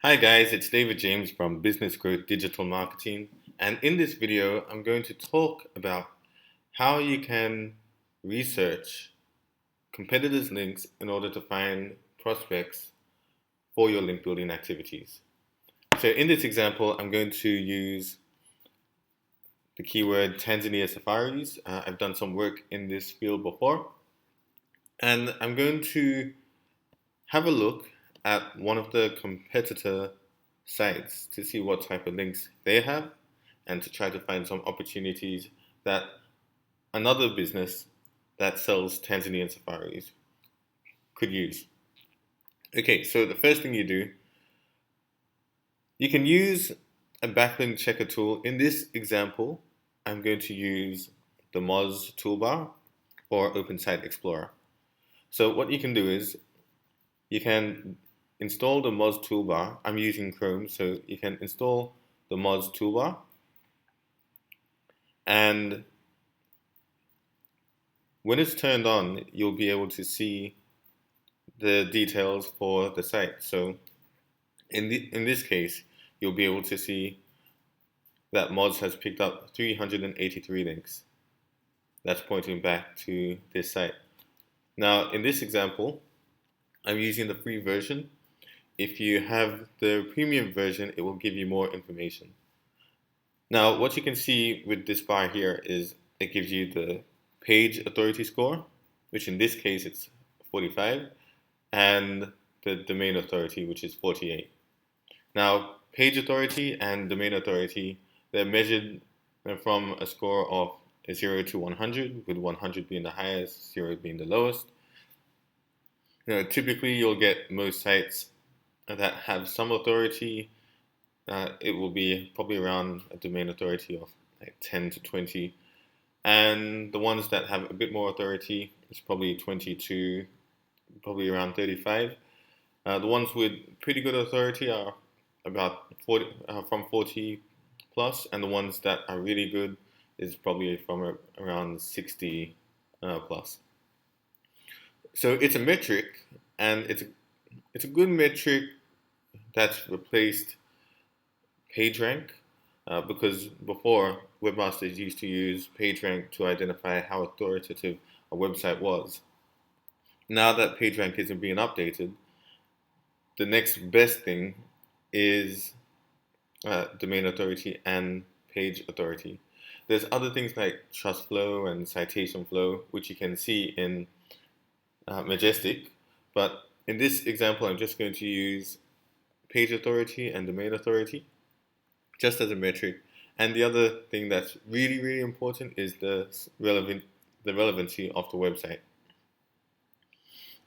Hi guys, it's David James from Business Growth Digital Marketing, and in this video I'm going to talk about how you can research competitors' links in order to find prospects for your link building activities. So in this example I'm going to use the keyword Tanzania safaris. I've done some work in this field before, and I'm going to have a look at one of the competitor sites to see what type of links they have and to try to find some opportunities that another business that sells Tanzanian safaris could use. Okay, so the first thing you do, you can use a backlink checker tool. In this example, I'm going to use the Moz toolbar or Open Site Explorer. So what you can do is you can install the Moz toolbar. I'm using Chrome, so you can install the Moz toolbar, and when it's turned on, you'll be able to see the details for the site. So in this case, you'll be able to see that Moz has picked up 383 links. That's pointing back to this site. Now, in this example, I'm using the free version. If you have the premium version, it will give you more information. Now, what you can see with this bar here is it gives you the page authority score, which in this case it's 45, and the domain authority, which is 48. Now, page authority and domain authority, they're measured from a score of 0 to 100, with 100 being the highest, 0 being the lowest. Typically, you'll get most sites that have some authority. It will be probably around a domain authority of like 10 to 20. And the ones that have a bit more authority is probably 20 to probably around 35. The ones with pretty good authority are about 40, from 40 plus, and the ones that are really good is probably from around 60 plus. So it's a metric, and it's a good metric that's replaced PageRank, because before webmasters used to use PageRank to identify how authoritative a website was. Now that PageRank isn't being updated, the next best thing is domain authority and page authority. There's other things like trust flow and citation flow, which you can see in Majestic, but in this example, I'm just going to use page authority and domain authority just as a metric. And the other thing that's really, really important is the relevancy of the website.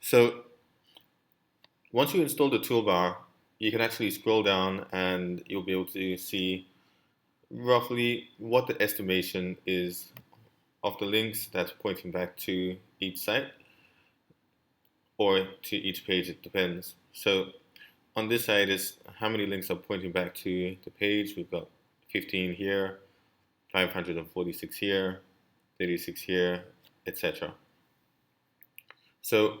So once you install the toolbar, you can actually scroll down and you'll be able to see roughly what the estimation is of the links that's pointing back to each site or to each page, it depends. So on this side is how many links are pointing back to the page. We've got 15 here, 546 here, 36 here, etc. So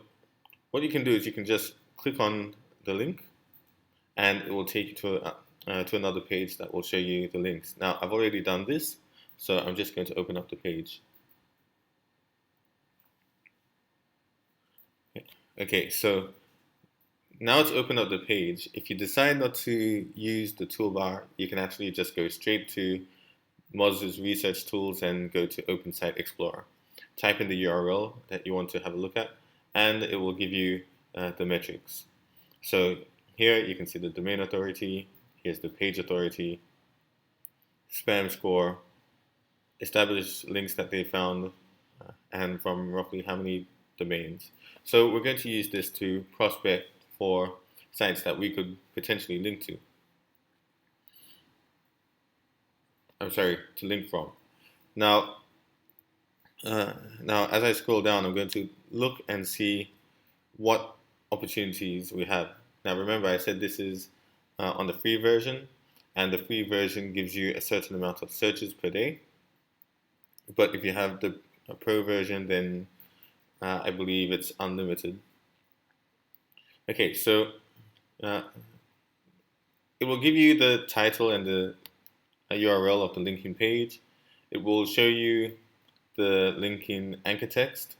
what you can do is you can just click on the link and it will take you to another page that will show you the links. Now I've already done this, so I'm just going to open up the page. Okay, so now it's opened up the page. If you decide not to use the toolbar, you can actually just go straight to Moz's research tools and go to Open Site Explorer. Type in the URL that you want to have a look at, and it will give you the metrics. So here you can see the domain authority, here's the page authority, spam score, established links that they found, and from roughly how many domains. So we're going to use this to prospect for sites that we could potentially link to. I'm sorry, to link from. Now as I scroll down, I'm going to look and see what opportunities we have. Now remember, I said this is on the free version, and the free version gives you a certain amount of searches per day. But if you have the pro version, then I believe it's unlimited. Okay, so it will give you the title and the URL of the linking page. It will show you the linking anchor text.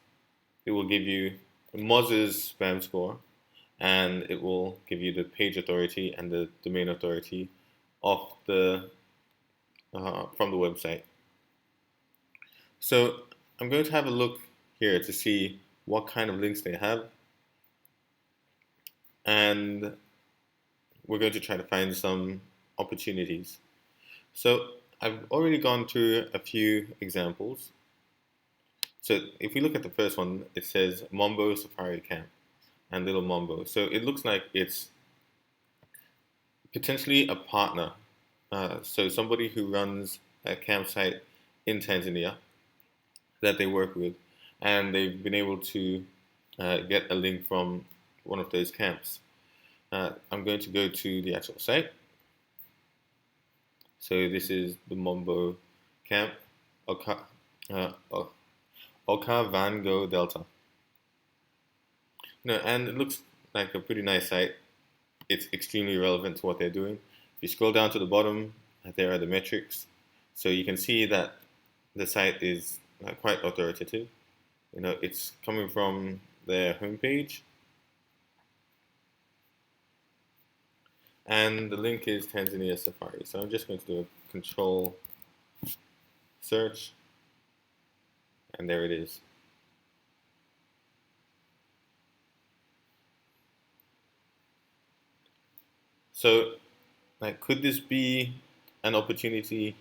It will give you Moz's spam score, and it will give you the page authority and the domain authority of the from the website. So I'm going to have a look here to see what kind of links they have, and we're going to try to find some opportunities. So I've already gone through a few examples. So if we look at the first one, it says Mombo Safari Camp and Little Mombo. So it looks like it's potentially a partner. So somebody who runs a campsite in Tanzania that they work with, and they've been able to get a link from one of those camps. I'm going to go to the actual site. So this is the Mombo camp, Okavango Delta. And it looks like a pretty nice site. It's extremely relevant to what they're doing. If you scroll down to the bottom, there are the metrics. So you can see that the site is quite authoritative. It's coming from their homepage. And the link is Tanzania Safari. So I'm just going to do a control search. And there it is. So, could this be an opportunity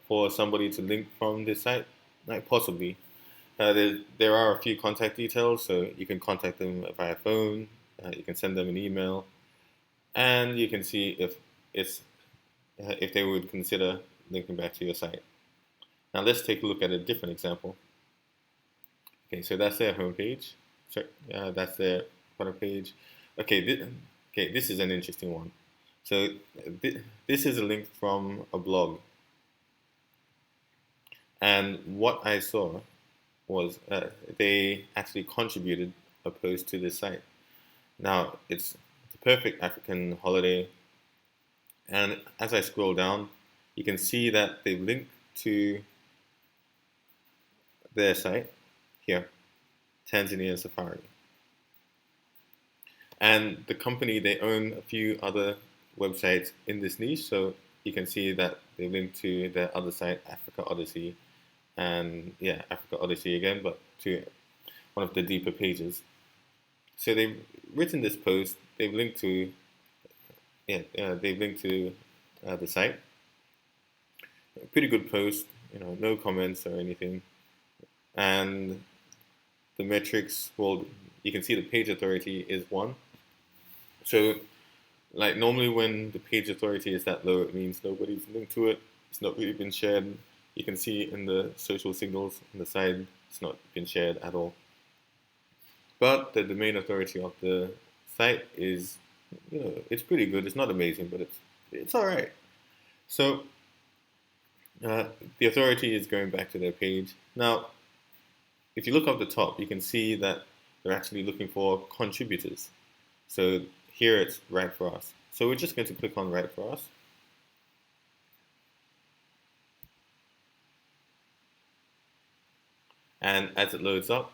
for somebody to link from this site? Possibly. There are a few contact details, so you can contact them via phone. You can send them an email, and you can see if they would consider linking back to your site. Now let's take a look at a different example. Okay, so that's their homepage. Sorry, that's their product page. Okay, this is an interesting one. So this is a link from a blog, and what I saw was they actually contributed a post to this site. Now it's the perfect African holiday, and as I scroll down, you can see that they've linked to their site here, Tanzania Safari. And the company, they own a few other websites in this niche, so you can see that they link to their other site, Africa Odyssey, and Africa Odyssey again, but to one of the deeper pages. So they've written this post, they've linked to the site. A pretty good post, no comments or anything. And the metrics, well, you can see the page authority is 1. So, normally when the page authority is that low, it means nobody's linked to it. It's not really been shared. You can see in the social signals on the side, it's not been shared at all. But the domain authority of the site is, it's pretty good. It's not amazing, but it's all right. So, the authority is going back to their page. Now, if you look up the top, you can see that they're actually looking for contributors. So here it's Write for Us. So we're just going to click on Write for Us. And as it loads up,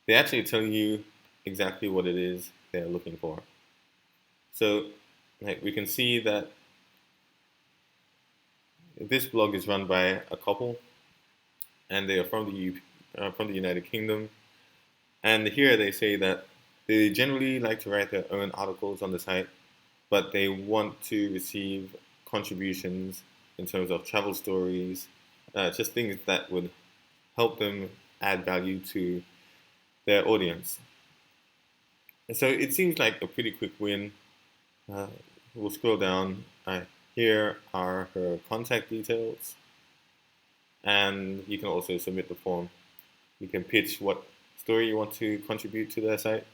they actually tell you exactly what it is they're looking for. So we can see that this blog is run by a couple, and they are from the United Kingdom. And here they say that they generally like to write their own articles on the site, but they want to receive contributions in terms of travel stories, just things that would help them add value to their audience. And so it seems like a pretty quick win. We'll scroll down. Here are her contact details, and you can also submit the form. You can pitch what story you want to contribute to their site,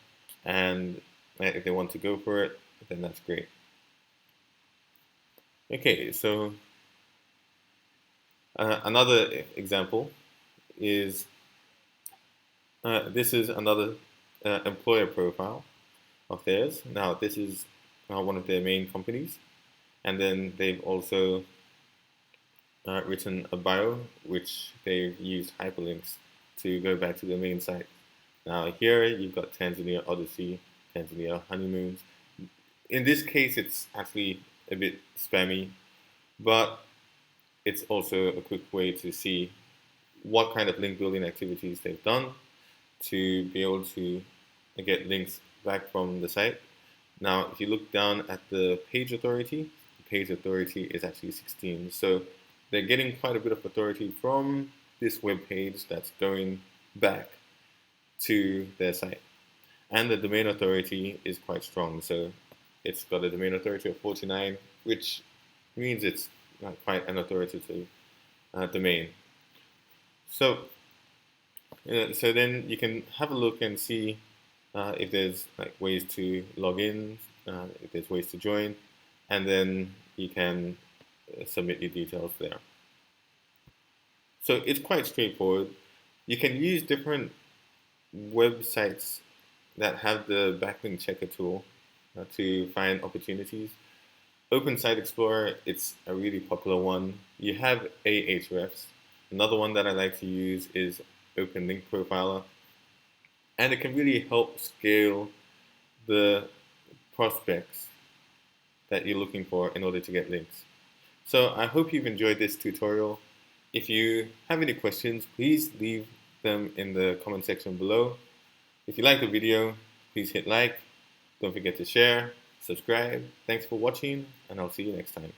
and if they want to go for it, then that's great. Okay, so another example is this is another employer profile of theirs. Now this is one of their main companies. And then they've also written a bio, which they've used hyperlinks to go back to the main site. Now here you've got Tanzania Odyssey, Tanzania Honeymoons. In this case, it's actually a bit spammy, but it's also a quick way to see what kind of link building activities they've done to be able to get links back from the site. Now, if you look down at the page authority, the page authority is actually 16. So they're getting quite a bit of authority from this web page that's going back to their site. And the domain authority is quite strong. So it's got a domain authority of 49, which means it's quite an authoritative domain. So then you can have a look and see if there's ways to log in, if there's ways to join, and then you can submit your details there. So it's quite straightforward. You can use different websites that have the backlink checker tool to find opportunities. Open Site Explorer, it's a really popular one. You have Ahrefs. Another one that I like to use is Open Link Profiler. And it can really help scale the prospects that you're looking for in order to get links. So I hope you've enjoyed this tutorial. If you have any questions, please leave them in the comment section below. If you like the video, please hit like. Don't forget to share, subscribe. Thanks for watching, and I'll see you next time.